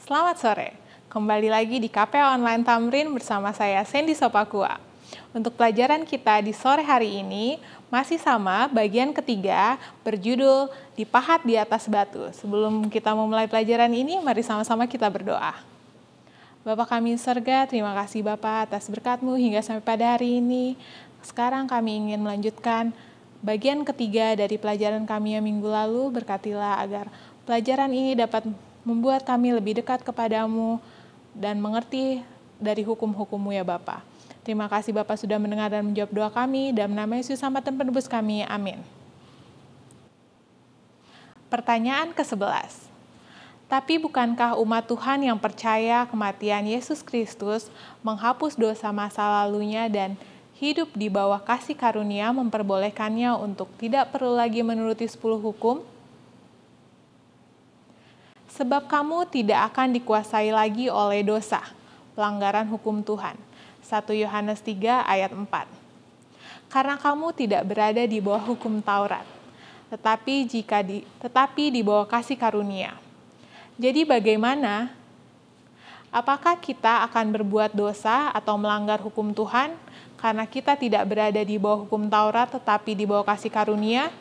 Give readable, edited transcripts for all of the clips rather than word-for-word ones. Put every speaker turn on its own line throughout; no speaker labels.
Selamat sore, kembali lagi di KPA Online Tamrin bersama saya Sandy Sopakua. Untuk pelajaran kita di sore hari ini masih sama bagian ketiga berjudul Dipahat di atas batu. Sebelum kita memulai pelajaran ini, mari sama-sama kita berdoa. Bapa kami di surga, terima kasih Bapa atas berkat-Mu hingga sampai pada hari ini. Sekarang kami ingin melanjutkan bagian ketiga dari pelajaran kami yang minggu lalu. Berkatilah agar pelajaran ini dapat membuat kami lebih dekat kepadamu dan mengerti dari hukum-hukum-Mu ya Bapa. Terima kasih Bapa sudah mendengar dan menjawab doa kami. Dalam nama Yesus Selamat dan Penebus kami. Amin. Pertanyaan ke-11. Tapi bukankah umat Tuhan yang percaya kematian Yesus Kristus menghapus dosa masa lalunya dan hidup di bawah kasih karunia memperbolehkannya untuk tidak perlu lagi menuruti 10 hukum? Sebab kamu tidak akan dikuasai lagi oleh dosa, pelanggaran hukum Tuhan. 1 Yohanes 3 ayat 4. Karena kamu tidak berada di bawah hukum Taurat, tetapi di bawah kasih karunia. Jadi bagaimana? Apakah kita akan berbuat dosa atau melanggar hukum Tuhan karena kita tidak berada di bawah hukum Taurat tetapi di bawah kasih karunia?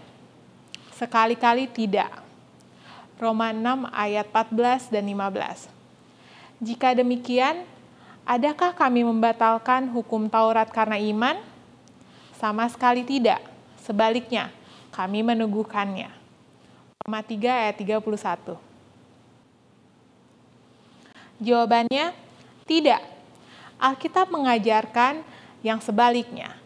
Sekali-kali tidak. Roma 6 ayat 14 dan 15. Jika demikian, adakah kami membatalkan hukum Taurat karena iman? Sama sekali tidak. Sebaliknya, kami meneguhkannya. Roma 3 ayat 31. Jawabannya, tidak. Alkitab mengajarkan yang sebaliknya.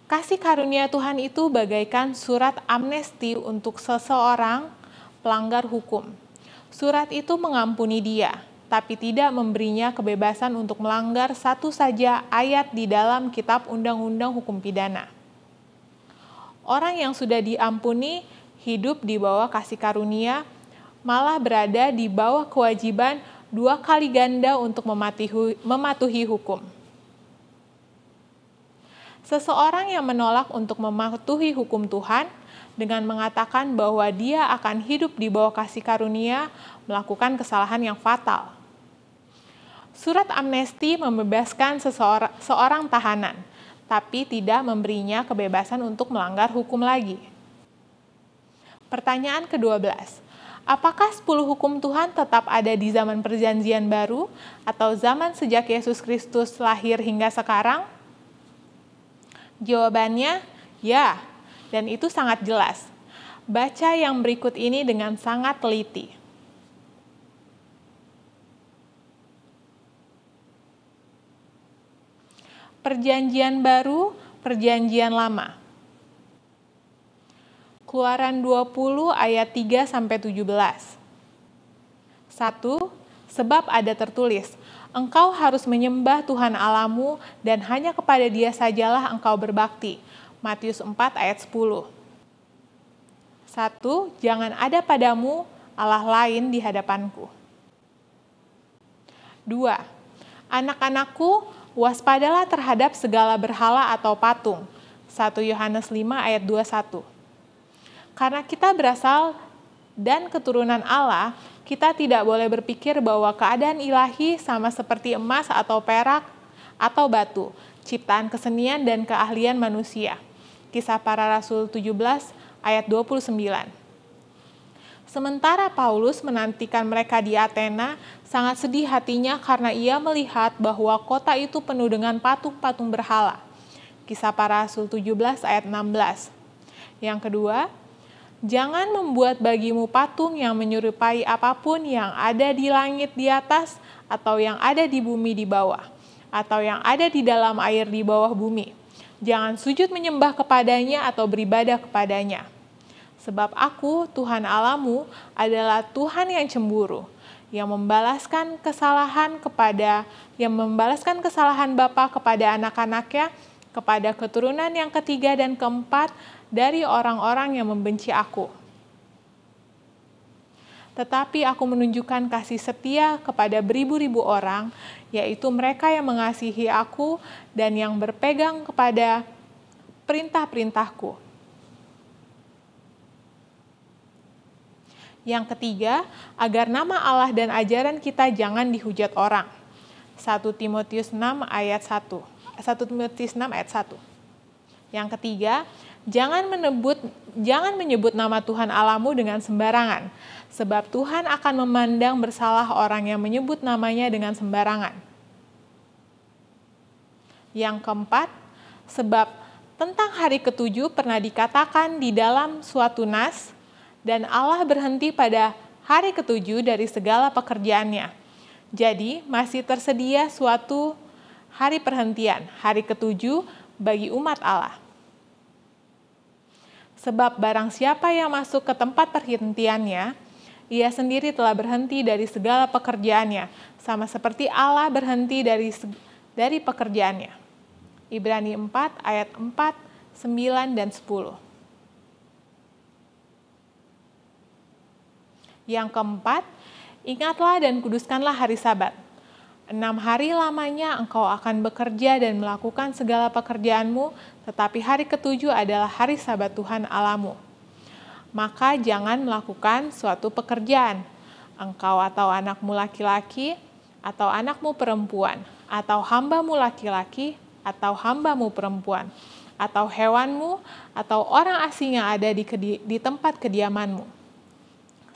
Kasih karunia Tuhan itu bagaikan surat amnesti untuk seseorang pelanggar hukum. Surat itu mengampuni dia, tapi tidak memberinya kebebasan untuk melanggar satu saja ayat di dalam kitab Undang-Undang Hukum Pidana. Orang yang sudah diampuni hidup di bawah kasih karunia, malah berada di bawah kewajiban 2 kali ganda untuk mematuhi hukum. Seseorang yang menolak untuk mematuhi hukum Tuhan dengan mengatakan bahwa dia akan hidup di bawah kasih karunia, melakukan kesalahan yang fatal. Surat amnesti membebaskan seorang tahanan, tapi tidak memberinya kebebasan untuk melanggar hukum lagi. Pertanyaan ke-12. Apakah 10 hukum Tuhan tetap ada di zaman Perjanjian Baru atau zaman sejak Yesus Kristus lahir hingga sekarang? Jawabannya, ya. Dan itu sangat jelas. Baca yang berikut ini dengan sangat teliti. Perjanjian Baru, Perjanjian Lama. Keluaran 20 ayat 3-17. 1. Sebab ada tertulis, engkau harus menyembah Tuhan Allahmu dan hanya kepada Dia sajalah engkau berbakti. Matius 4 ayat 10. 1. Jangan ada padamu Allah lain di hadapanku. 2. Anak-anakku, waspadalah terhadap segala berhala atau patung. 1 Yohanes 5 ayat 21. Karena kita berasal dan keturunan Allah, kita tidak boleh berpikir bahwa keadaan ilahi sama seperti emas atau perak atau batu, ciptaan kesenian dan keahlian manusia. Kisah Para Rasul 17 ayat 29. Sementara Paulus menantikan mereka di Athena, sangat sedih hatinya karena ia melihat bahwa kota itu penuh dengan patung-patung berhala. Kisah Para Rasul 17 ayat 16. Yang kedua, jangan membuat bagimu patung yang menyerupai apapun yang ada di langit di atas, atau yang ada di bumi di bawah, atau yang ada di dalam air di bawah bumi. Jangan sujud menyembah kepadanya atau beribadah kepadanya. Sebab aku, Tuhan Allahmu, adalah Tuhan yang cemburu, yang membalaskan kesalahan bapa kepada anak-anaknya, kepada keturunan yang ketiga dan keempat dari orang-orang yang membenci aku. Tetapi aku menunjukkan kasih setia kepada beribu-ribu orang, yaitu mereka yang mengasihi aku dan yang berpegang kepada perintah-perintahku. Yang ketiga, agar nama Allah dan ajaran kita jangan dihujat orang. 1 Timotius 6 ayat 1. 1 Timotius 6 ayat 1. Yang ketiga, jangan menyebut nama Tuhan Allahmu dengan sembarangan, sebab Tuhan akan memandang bersalah orang yang menyebut namanya dengan sembarangan. Yang keempat, sebab tentang hari ketujuh pernah dikatakan di dalam suatu nas, dan Allah berhenti pada hari ketujuh dari segala pekerjaannya. Jadi masih tersedia suatu hari perhentian, hari ketujuh bagi umat Allah. Sebab barang siapa yang masuk ke tempat perhentiannya, ia sendiri telah berhenti dari segala pekerjaannya, sama seperti Allah berhenti dari pekerjaannya. Ibrani 4 ayat 4, 9, dan 10. Yang keempat, ingatlah dan kuduskanlah hari Sabat. 6 hari lamanya engkau akan bekerja dan melakukan segala pekerjaanmu, tetapi hari ketujuh adalah hari Sabat Tuhan Allahmu. Maka jangan melakukan suatu pekerjaan, engkau atau anakmu laki-laki, atau anakmu perempuan, atau hambamu laki-laki, atau hambamu perempuan, atau hewanmu, atau orang asing yang ada di tempat kediamanmu.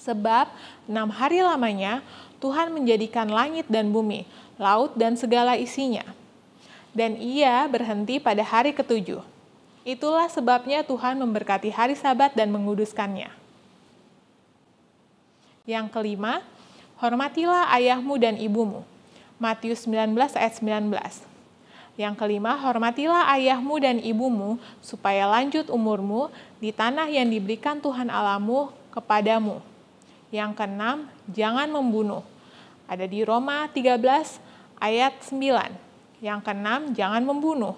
Sebab 6 hari lamanya Tuhan menjadikan langit dan bumi, laut dan segala isinya. Dan ia berhenti pada hari ketujuh. Itulah sebabnya Tuhan memberkati hari Sabat dan menguduskannya. Yang kelima, hormatilah ayahmu dan ibumu. Matius 19 ayat 19. Yang kelima, hormatilah ayahmu dan ibumu, supaya lanjut umurmu di tanah yang diberikan Tuhan Allahmu kepadamu. Yang keenam, jangan membunuh. Ada di Roma 13 ayat 9. Yang keenam, jangan membunuh.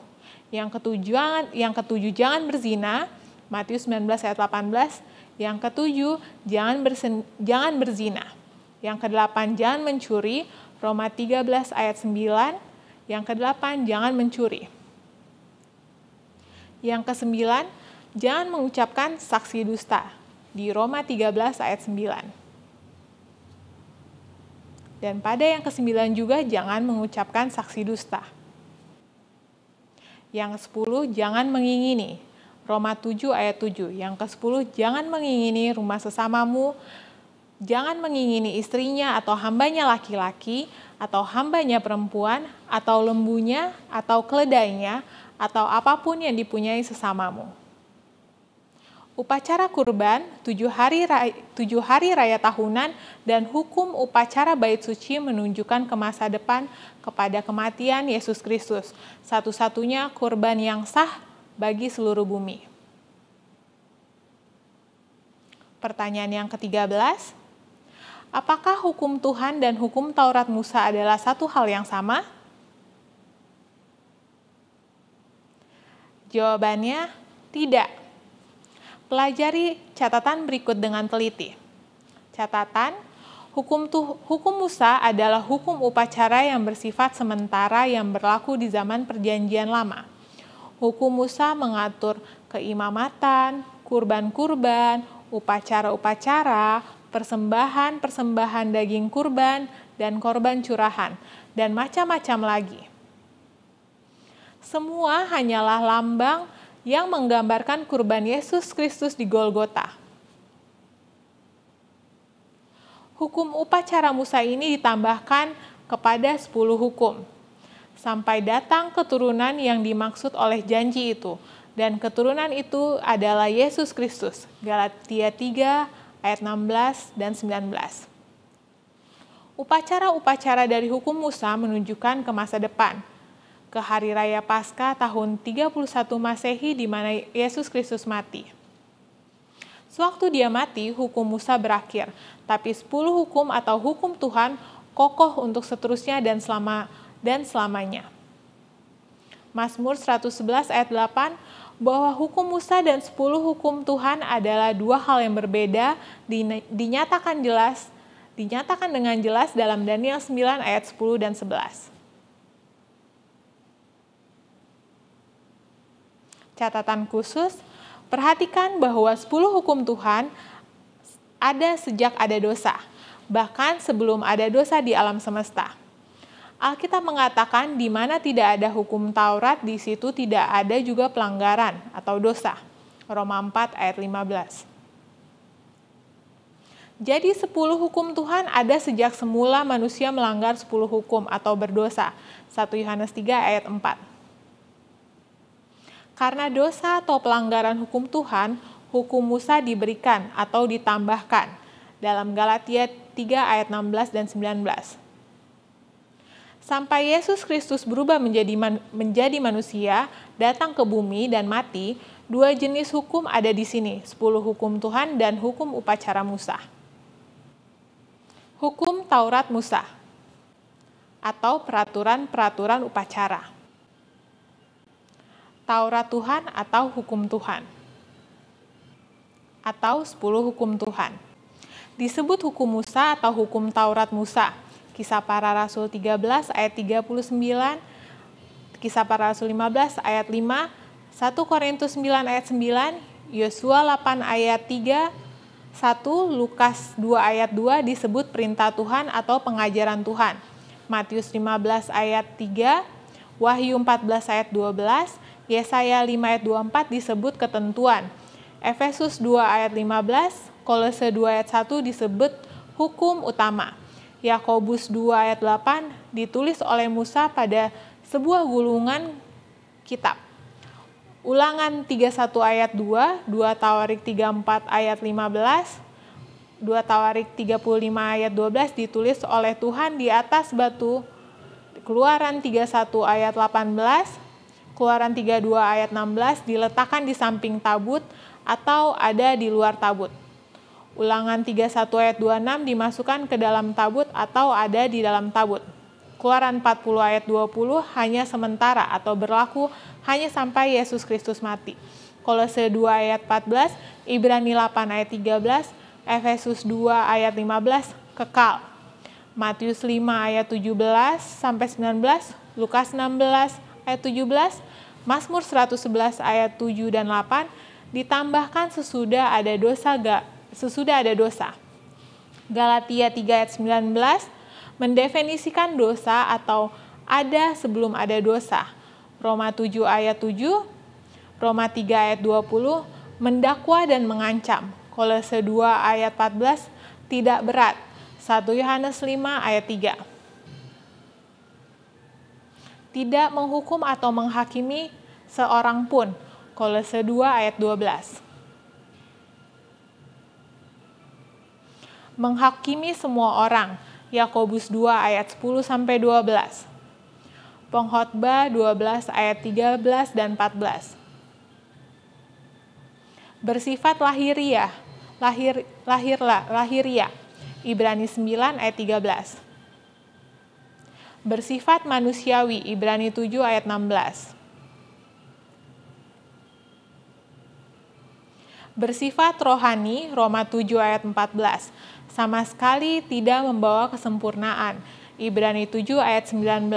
Yang ketujuh, jangan berzina. Matius 19 ayat 18. Yang ketujuh, jangan berzina. Yang kedelapan, jangan mencuri. Roma 13 ayat 9. Yang kedelapan, jangan mencuri. Yang kesembilan, jangan mengucapkan saksi dusta. Di Roma 13 ayat 9. Dan pada yang kesembilan juga jangan mengucapkan saksi dusta. Yang ke-10, jangan mengingini. Roma 7 ayat 7. Yang ke-10, jangan mengingini rumah sesamamu, jangan mengingini istrinya atau hambanya laki-laki, atau hambanya perempuan, atau lembunya, atau keledainya, atau apapun yang dipunyai sesamamu. Upacara kurban, 7 hari raya tahunan, dan hukum upacara bait suci menunjukkan ke masa depan kepada kematian Yesus Kristus, satu-satunya kurban yang sah bagi seluruh bumi. Pertanyaan yang ke-13, apakah hukum Tuhan dan hukum Taurat Musa adalah satu hal yang sama? Jawabannya, tidak. Pelajari catatan berikut dengan teliti. Catatan, hukum Musa adalah hukum upacara yang bersifat sementara yang berlaku di zaman Perjanjian Lama. Hukum Musa mengatur keimamatan, kurban-kurban, upacara-upacara, persembahan daging kurban, dan korban curahan, dan macam-macam lagi. Semua hanyalah lambang yang menggambarkan kurban Yesus Kristus di Golgota. Hukum upacara Musa ini ditambahkan kepada 10 hukum, sampai datang keturunan yang dimaksud oleh janji itu, dan keturunan itu adalah Yesus Kristus. Galatia 3 ayat 16 dan 19. Upacara-upacara dari hukum Musa menunjukkan ke masa depan, ke hari raya Paskah tahun 31 Masehi di mana Yesus Kristus mati. Sewaktu dia mati, hukum Musa berakhir, tapi 10 hukum atau hukum Tuhan kokoh untuk seterusnya dan selamanya. Mazmur 111 ayat 8, bahwa hukum Musa dan 10 hukum Tuhan adalah dua hal yang berbeda, dinyatakan dengan jelas dalam Daniel 9 ayat 10 dan 11. Catatan khusus, perhatikan bahwa 10 hukum Tuhan ada sejak ada dosa, bahkan sebelum ada dosa di alam semesta. Alkitab mengatakan di mana tidak ada hukum Taurat, di situ tidak ada juga pelanggaran atau dosa. Roma 4 ayat 15. Jadi 10 hukum Tuhan ada sejak semula manusia melanggar 10 hukum atau berdosa. 1 Yohanes 3 ayat 4. Karena dosa atau pelanggaran hukum Tuhan, hukum Musa diberikan atau ditambahkan dalam Galatia 3 ayat 16 dan 19. Sampai Yesus Kristus berubah menjadi manusia, datang ke bumi dan mati, 2 jenis hukum ada di sini, 10 hukum Tuhan dan hukum upacara Musa. Hukum Taurat Musa atau peraturan-peraturan upacara. Taurat Tuhan atau hukum Tuhan. Atau 10 hukum Tuhan. Disebut hukum Musa atau hukum Taurat Musa. Kisah Para Rasul 13 ayat 39, Kisah Para Rasul 15 ayat 5, 1 Korintus 9 ayat 9, Yosua 8 ayat 3, 1 Lukas 2 ayat 2 disebut perintah Tuhan atau pengajaran Tuhan. Matius 15 ayat 3, Wahyu 14 ayat 12, Yesaya 5 ayat 24 disebut ketentuan. Efesus 2 ayat 15, Kolose 2 ayat 1 disebut hukum utama. Yakobus 2 ayat 8 ditulis oleh Musa pada sebuah gulungan kitab. Ulangan 31 ayat 2, 2 Tawarik 34 ayat 15, 2 Tawarik 35 ayat 12 ditulis oleh Tuhan di atas batu. Keluaran 31 ayat 18, Keluaran 32 ayat 16 diletakkan di samping tabut atau ada di luar tabut. Ulangan 31 ayat 26 dimasukkan ke dalam tabut atau ada di dalam tabut. Keluaran 40 ayat 20 hanya sementara atau berlaku hanya sampai Yesus Kristus mati. Kolose 2 ayat 14, Ibrani 8 ayat 13, Efesus 2 ayat 15 kekal. Matius 5 ayat 17 sampai 19, Lukas 16 ayat 17, Mazmur 111 ayat 7 dan 8 ditambahkan sesudah ada dosa. Galatia 3 ayat 19 mendefinisikan dosa atau ada sebelum ada dosa. Roma 7 ayat 7, Roma 3 ayat 20 mendakwa dan mengancam. Kolose 2 ayat 14 tidak berat. 1 Yohanes 5 ayat 3. Tidak menghukum atau menghakimi seorang pun. Kolose 2 ayat 12. Menghakimi semua orang. Yakobus 2 ayat 10 sampai 12. Pengkhotbah 12 ayat 13 dan 14. Bersifat lahiriah. Ibrani 9 ayat 13. Bersifat manusiawi. Ibrani 7 ayat 16. Bersifat rohani. Roma 7 ayat 14. Sama sekali tidak membawa kesempurnaan. Ibrani 7 ayat 19.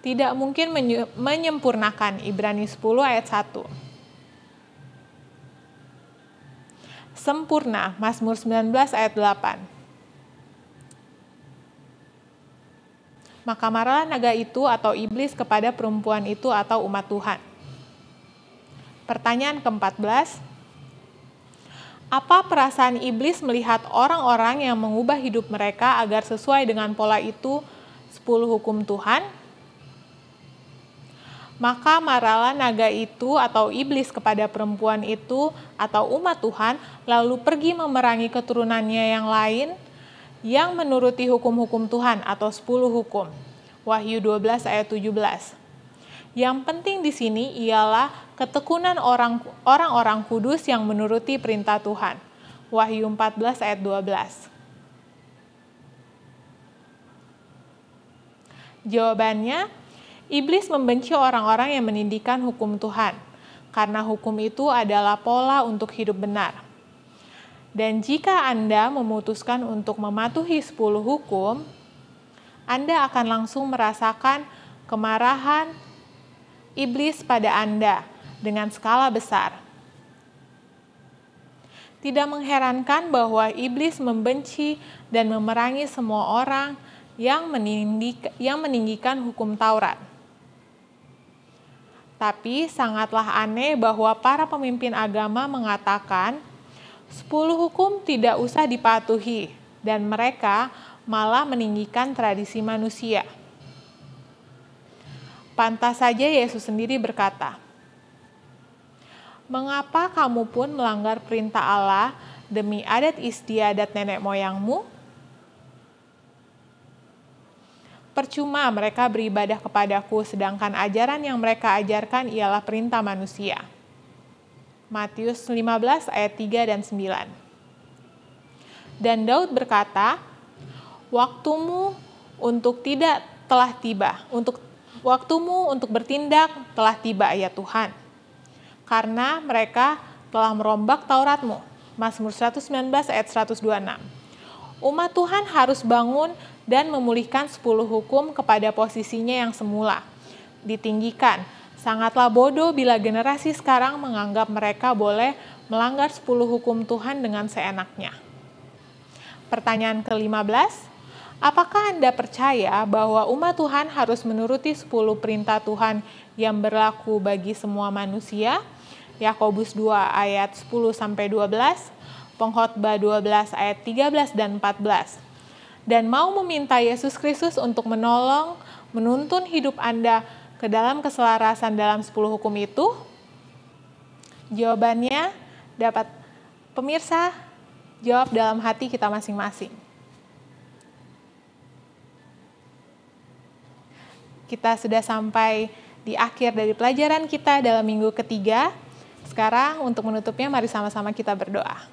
Tidak mungkin menyempurnakan. Ibrani 10 ayat 1. Sempurna. Mazmur 19 ayat 8. Maka marahlah naga itu atau iblis kepada perempuan itu atau umat Tuhan. Pertanyaan ke-14. Apa perasaan iblis melihat orang-orang yang mengubah hidup mereka agar sesuai dengan pola itu 10 hukum Tuhan? Maka marahlah naga itu atau iblis kepada perempuan itu atau umat Tuhan, lalu pergi memerangi keturunannya yang lain yang menuruti hukum-hukum Tuhan atau 10 hukum. Wahyu 12 ayat 17. Yang penting di sini ialah ketekunan orang-orang kudus yang menuruti perintah Tuhan. Wahyu 14 ayat 12. Jawabannya, iblis membenci orang-orang yang meninggikan hukum Tuhan, karena hukum itu adalah pola untuk hidup benar. Dan jika Anda memutuskan untuk mematuhi 10 hukum, Anda akan langsung merasakan kemarahan iblis pada Anda dengan skala besar. Tidak mengherankan bahwa iblis membenci dan memerangi semua orang yang meninggikan hukum Taurat. Tapi sangatlah aneh bahwa para pemimpin agama mengatakan 10 hukum tidak usah dipatuhi dan mereka malah meninggikan tradisi manusia. Pantas saja Yesus sendiri berkata, "Mengapa kamu pun melanggar perintah Allah demi adat istiadat nenek moyangmu? Percuma mereka beribadah kepadaku, sedangkan ajaran yang mereka ajarkan ialah perintah manusia." Matius 15 ayat 3 dan 9. Dan Daud berkata, "Waktumu untuk tidak telah tiba, waktumu untuk bertindak telah tiba ya Tuhan. Karena mereka telah merombak Tauratmu." Mazmur 119 ayat 126. Umat Tuhan harus bangun dan memulihkan 10 hukum kepada posisinya yang semula. Ditinggikan. Sangatlah bodoh bila generasi sekarang menganggap mereka boleh melanggar 10 hukum Tuhan dengan seenaknya. Pertanyaan ke-15, apakah Anda percaya bahwa umat Tuhan harus menuruti 10 perintah Tuhan yang berlaku bagi semua manusia? Yakobus 2 ayat 10-12, Pengkhotbah 12 ayat 13 dan 14. Dan mau meminta Yesus Kristus untuk menuntun hidup Anda ke dalam keselarasan dalam 10 hukum itu? Jawabannya dapat pemirsa jawab dalam hati kita masing-masing. Kita sudah sampai di akhir dari pelajaran kita dalam minggu ketiga. Sekarang untuk menutupnya mari sama-sama kita berdoa.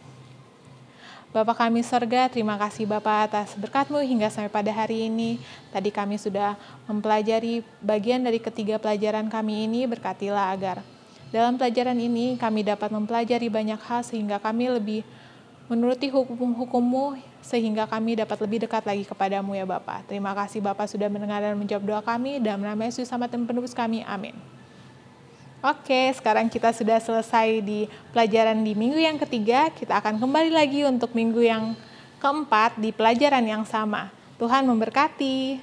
Bapa kami sorga, terima kasih Bapa atas berkat-Mu hingga sampai pada hari ini. Tadi kami sudah mempelajari bagian dari ketiga pelajaran kami ini, berkatilah agar dalam pelajaran ini kami dapat mempelajari banyak hal sehingga kami lebih menuruti hukum-hukum-Mu, sehingga kami dapat lebih dekat lagi kepadamu ya Bapa. Terima kasih Bapa sudah mendengar dan menjawab doa kami, dalam nama Yesus Selamat dan Penebus kami, amin. Oke, sekarang kita sudah selesai di pelajaran di minggu yang ketiga. Kita akan kembali lagi untuk minggu yang keempat di pelajaran yang sama. Tuhan memberkati.